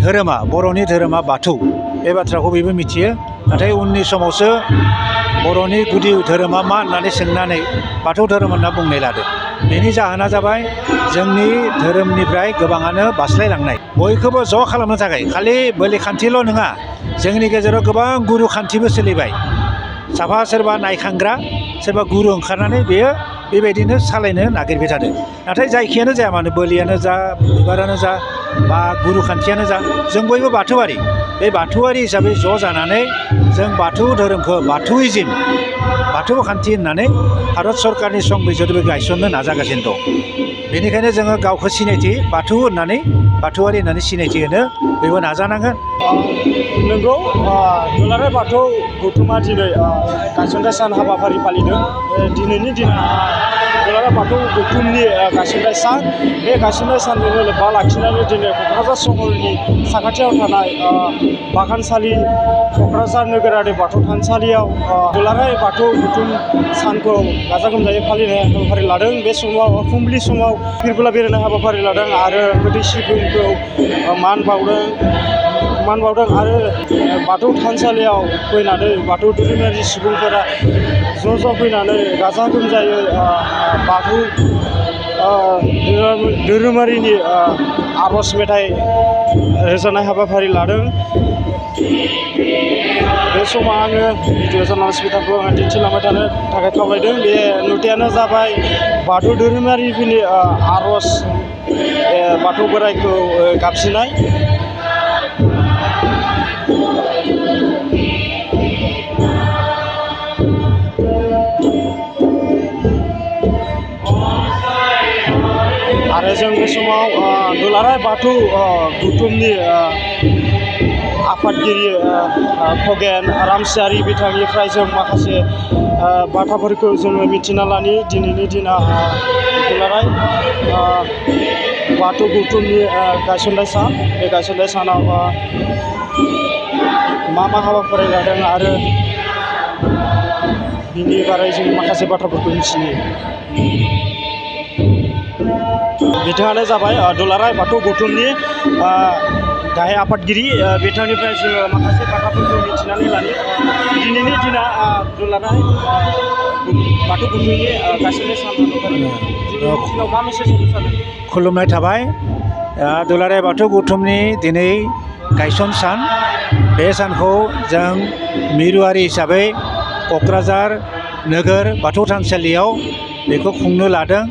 धोरोमा बर'नि धोरोमा बाथौ बे बाथ्राखौ बयबो मिथियो। नाथाय उननि समावसो बर'नि गुदि धोरोमा मा होननानै सोंनानै बाथौ धोरोम होनना बुंनाय लादों। बेनि जाहोना जाबाय जोंनि धोरोमनिफ्राय गोबाङानो बास्लायलांनाय। बयखौबो ज' खालामनो थाखाय खालि बोलि खान्थिल' नङा, जोंनि गेजेराव गोबां गुरु खान्थिबो सोलिबाय। साफा सोरबा नायखांग्रा सोरबा गुरु ओंखारनानै बेयो बेबायदिनो सालायनो नागिरबाय थादों। नाथाय जायखियानो जाया मानो, बोलियानो जा बिबारानो जा बा गुरु खान्थियानो जा, जों बयबो बाथौआरि। बे बाथौआरि हिसाबै ज' जानानै जों बाथौ धोरोमखौ बाथौइजिम बाथौ खान्थि होननानै भारत सरकारनि संबिजिरबो गायसननो नाजागासिनो दं। बेनिखायनो जोङो गावखौ सिनायथि बाथौ होननानै बाथौआरि होननानै सिनायथि होनो बयबो नाजानांगोन। नंगौ, दुलाराय बाथौ गौथुमा दिनै गायसनथाय सान हाबाफारि फालिदों। दिनैनि दिना दुलाराय बाथौ गौथुमनि गायसनथाय सान। बे गायसनथाय सानजोंनो लोब्बा लाखिनानै दिनै क'क्राझार सहरनि साखाथियाव थानाय बागानसालि क'क्राझार नोगोरारि बाथौ थानसालियाव दुलाराय बाथौ गौथुम सानखौ गाजा गोमजायै फालिनाय हाबाफारि लादों। बे समाव फुंबिलि समाव फिरबोला बेरायनाय हाबाफारि लादों आरो गोथै सिबिखौ मान बावदों आरो बाथौ थानसालियाव फैनानै बाथौ धोरोमारि सुबुंफोरा ज' फैनानै गाजा गोमजायै बाथौ धोरोमारिनि आर'ज मेथाइ रोजाबनाय हाबाफारि लादों। बे समाव आङो भिडिअ जार्नालिस्ट बिथांखौ दिन्थिलांबाय थानो थाखाय खावलायदों। बे नुथायानो जाबाय बाथौ धोरोमारिफोरनि आर'ज बाथौ बोराइखौ गाबज्रिनाय। आरो जों बे समाव दुलाराय बाथौ गौथुमनि आफादगिरि खगेन रामसियारि बिथांनिफ्राय जों माखासे बाथ्राफोरखौ जोङो मिथिना लानि। दिनैनि दिना दुलाराय बाथौ गौथुमनि गायसनथाय सान। बे गायसनथाय सानाव मा हाबाफारि लादों आरो बिनि बारै जों माखासे बाथ्राफोरखौ मिथियो। बिथाङानो जाबाय दुलाराय बाथौ गौथुमनि गाहाय आफादगिरि। बिथांनिफ्राय जोङो माखासे बाथ्राफोरखौ मिथिनानै लानि। दिनैनि दिना दुलाराय बाथौ गौथुमनि गायसनथाय सान हाबाफारि। दिनैनि दिनाव मा मेसेज होनो सानो? खुलुमनाय थाबाय। दुलाराय बाथौ गौथुमनि दिनै गायसन सान। बे सानखौ जों मिरुआरि हिसाबै क'क्राझार नोगोर बाथौ थानसालियाव बेखौ खुंनो लादों।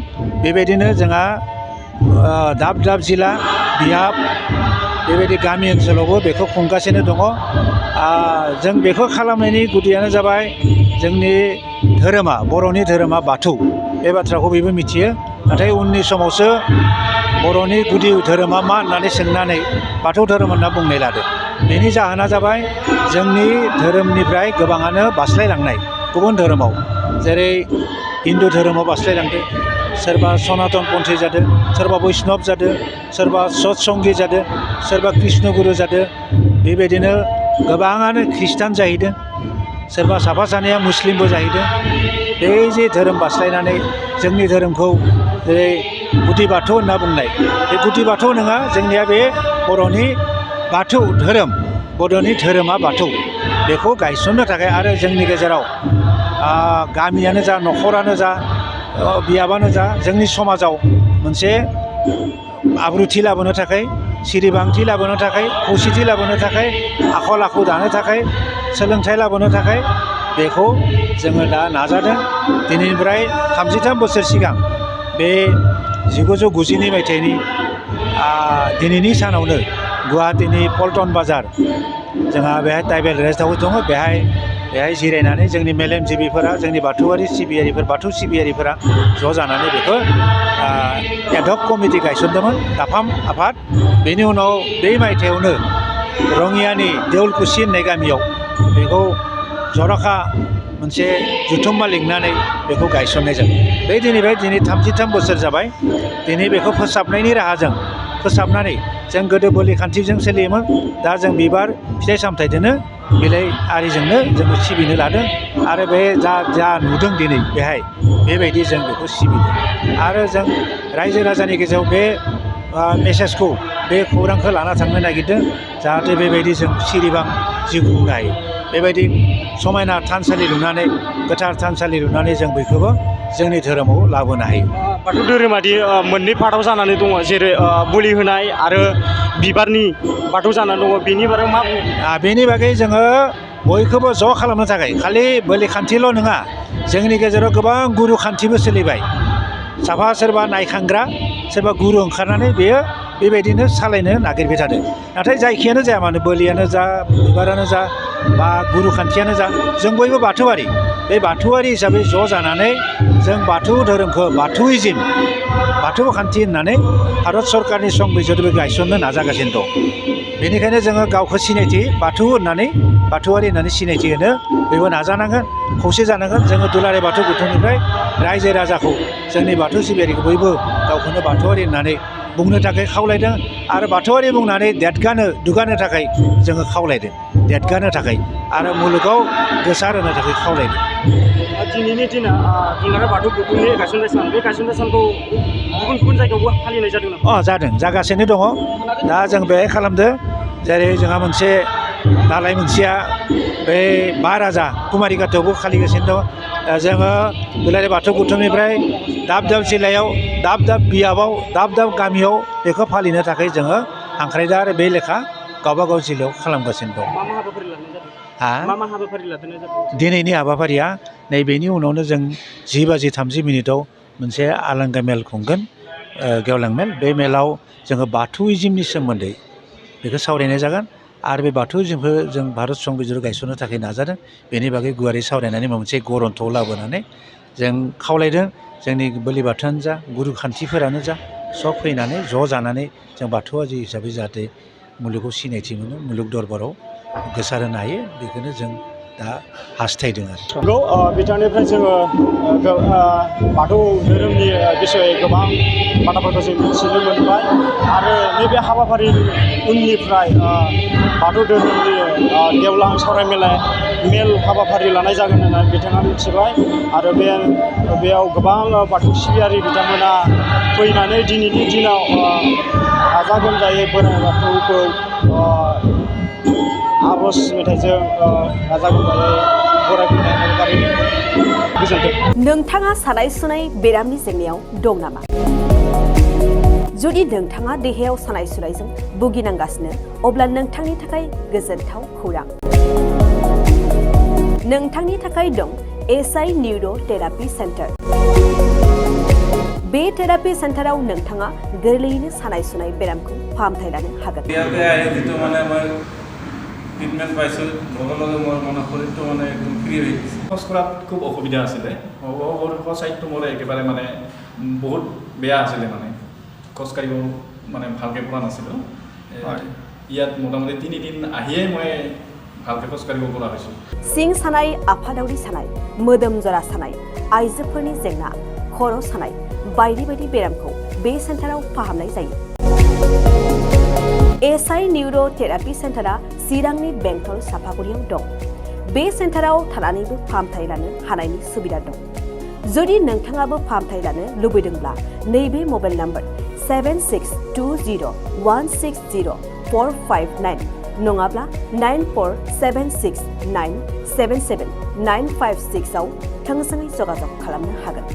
बेबायदिनो जोंहा दाब दाब जिल्ला बियाब बेबायदि गामि ओनसोलावबो बेखौ खुंगासिनो दङ। जों बेखौ खालामनायनि गुदियानो जाबाय जोंनि धोरोमा बर'नि धोरोमा बाथौ बे बाथ्राखौ बयबो मिथियो। नाथाय उननि समावसो बर'नि गुदि धोरोमा मा होननानै सोंनानै बाथौ धोरोम होनना बुंनाय लादों। बेनि जाहोना जाबाय जोंनि धोरोमनिफ्राय गोबाङानो बास्लायलांनाय गुबुन धोरोमाव, जेरै हिन्दु धोरोमाव बास्लायलांदों, सोरबा सनातन पन्थी जादों, सोरबा बैष्णब जादों, सोरबा सतसंगी जादों, सोरबा कृष्णगुरु जादों। बेबायदिनो गोबाङानो खृष्टान जाहैदों, सोरबा साफा सानैया मुस्लिमबो जाहैदों। बे जे धोरोम बास्लायनानै जोंनि धोरोमखौ जेरै गुदि बाथौ होनना बुंनाय, बे गुदि बाथौ नङा, जोंनिया बे बर'नि बाथौ धोरोम, बर'नि धोरोमा बाथौ। बेखौ गायसननो थाखाय आरो जोंनि गेजेराव गामियानो जा न'खरानो जा बियाबानो जा जोंनि समाजाव मोनसे आब्रुथि लाबोनो थाखाय, सिरिबांथि लाबोनो थाखाय, खौसेथि लाबोनो थाखाय, आखल आखु दानो थाखाय, सोलोंथाइ लाबोनो थाखाय बेखौ जोङो दा नाजादों। दिनैनिफ्राय 33 बोसोर सिगां बे 1990 मायथाइनि दिनैनि सानावनो गुवाहाटीनि पल्टन बाजार जोंहा बेहाय ट्राइबेल रेस्ट हाउस दङ। बेहाय जिरायनानै जोंनि मेलेमजिबिफोरा, जोंनि बाथौआरि सिबियारिफोर, बाथौ सिबियारिफोरा ज' जानानै बेखौ एडहक कमिटि गायसनदोंमोन, दाफाम आफाद। बेनि उनाव बे मायथाइयावनो रङियानि देउलकुसि होननाय गामियाव बेखौ जर'खा मोनसे जुथुम्मा लिंनानै बेखौ गायसननाय जादों। बे दिनैफ्राय दिनै 33 बोसोर जाबाय। दिनै बेखौ फोसाबनायनि राहाजों फोसाबनानै जों गोदो बोलि खान्थिजों सोलियोमोन, दा जों बिबार फिथाइ सामथाइजोंनो बिलाइ आरिजोंनो जोङो सिबिनो लादों। आरो बे जा नुदों दिनै बेहाय बेबायदि जों बेखौ सिबिदों। आरो जों रायजो राजानि गेजेराव बे मेसेजखौ बे खौरांखौ लाना थांनो नागिरदों जाहाथे बेबायदि जों सिरिबां जिउ खुंनो हायो बेबायदि समायना थानसालि लुनानै गोथार थानसालि लुनानै जों बयखौबो जोंनि धोरोमाव लाबोनो हायो बाथौ धोरोमादि मोननै पार्टआव जानानै दङ जेरै बोलि होनाय आरो बिबारनि बाथौ जानानै दङ बेनि बारै मा बुङो बेनि बागै जोङो बयखौबो ज' खालामनो थाखाय खालि बोलि खान्थिल' नङा जोंनि गेजेराव गोबां गुरु खान्थिबो सोलिबाय साफा सोरबा नायखांग्रा सोरबा गुरु ओंखारनानै बेयो बेबायदिनो सालायनो नागिरबाय थादों नाथाय जायखियानो जाया मानो बोलियानो जा बिबारानो जा बा गुरु खान्थियानो जा जों बयबो बाथौआरि बे बाथौआरि हिसाबै ज' जानानै जों बाथौ धोरोमखौ बाथौइजिम बाथौ खान्थि होननानै भारत सरकारनि संबिजिरबो गायसननो नाजागासिनो दं बेनिखायनो जोङो गावखौ सिनायथि बाथौ होननानै बाथौआरि होननानै सिनायथि होनो बयबो नाजानांगोन खौसे जानांगोन जोङो दुलाराय बाथौ गौथुमनिफ्राय रायजो राजाखौ जोंनि बाथौ सिबियारिखौ बयबो गावखौनो बाथौआरि होननानै बुंनो थाखाय खावलायदों आरो बाथौआरि बुंनानै दुगानो थाखाय जोङो खावलायदों देदगानो थाखाय आरो मुलुगाव गोसार होनो थाखाय खावलायदों दिनैनि दिना दुलाराय बाथौ गौथुमनि गायसननाय सान बे गायसननाय सानखौ गुबुन गुबुन जायगायावबो फालिनाय जादों नामा जादों जागासिनो दङ दा जों बेहाय खालामदों जेरै जोंहा मोनसे दालाय मोनसेया बे 5 राजा कुमारि गाथौआवबो फालिगासिनो दङ जोङो दुलाराय बाथौ गौथुमनिफ्राय दाब दाब जिल्लायाव दाब दाब बियाबाव दाब दाब गामियाव बेखौ फालिनो थाखाय जोङो हांख्रायदों आरो बे लेखा गावबा गाव जिल्लायाव खालामगासिनो दं मा हाबाफारि लानाय जादों मा हाबाफारि लानाय जादों दिनैनि हाबाफारिया नैबेनि उनावनो जों 10:30 मोनसे आलांगा मेल खुंगोन गेवलां मेल बे मेलाव जोङो बाथौइजिमनि सोमोन्दै बेखौ सावरायनाय जागोन आरो बे बाथौइजिमखौ जों भारत संबिजिर गायसननो थाखाय नाजादों बेनि बागै गुवारै सावरायनानै मोनसे गरन्थ'आव लाबोनानै जों खावलायदों जोंनि बोलि बाथौआनो जा गुरु खान्थिफोरानो जा सब फैनानै ज' जानानै जों बाथौआरि हिसाबै जाहाथे मुलुगाव सिनायथि मोनो मुलुग दरबाराव गोसार होनो हायो बेखौनो जों दा हास्थायदों आरो नंगौ बिथांनिफ्राय जोङो बाथौ धोरोमनि बिसयै गोबां बाथ्राफोरखौ जों मिथिनो मोनबाय आरो नैबे हाबाफारि उननिफ्राय बाथौ धोरोमनि गेवलां सावरायमेल मेल हाबाफारि लानाय जागोन होननानै बिथाङा मिथिबाय आरो बेयाव गोबां बाथौ सिबियारि बिथांमोना फैनानै दिनैनि दिनाव गाजा गोमजायै बोराइ बाथौखौ आर'ज मेथाइजों गाजा गोमजायै बरायफैनाय हाबाफारि गोजोन्थों नोंथाङा सानाय सुनाय बेरामनि जेंनायाव दं नामा जुदि नोंथाङा देहायाव सानाय सुनायजों भुगिनांगासिनो अब्ला नोंथांनि थाखाय गोजोनथाव खौरां नोंथांनि थाखाय दं एसआइ निउर' थेरापि सेन्टार बे थेरापि सेन्टाराव नोंथाङा गोरलैयैनो सानाय सुनाय बेरामखौ फाहामथाय लानो हागोन ট্ৰিটমেণ্ট পাইছোঁ লগে লগে মোৰ মানে শৰীৰটো মানে একদম ফ্ৰী হৈ গৈছে খোজ কঢ়াত খুব অসুবিধা আছিলে চাইডটো মোৰ একেবাৰে মানে বহুত বেয়া আছিলে মানে খোজকাঢ়িব মানে ভালকৈ পৰা নাছিলোঁ ইয়াত মোটামুটি 3 দিন আহিয়েই মই ভালকৈ খোজকাঢ়িব পৰা হৈছোঁ सिं सानाय आफादावरि सानाय मोदोम जरा सानाय आइजोफोरनि जेंना खर' सानाय बायदि बायदि बेरामखौ बे सेन्टाराव फाहामनाय जायो एसआइ निउर' थेरापि सेन्टारा चिरांनि बेंटल सापागुरियाव दं बे सेन्टाराव थानानैबो फाहामथाय लानो हानायनि सुबिदा दं जुदि नोंथाङाबो फाहामथाय लानो लुबैदोंब्ला नैबे मबाइल नाम्बार 7620160459 नङाब्ला 9476977956 आव थोंजोङै जगाजग खालामनो हागोन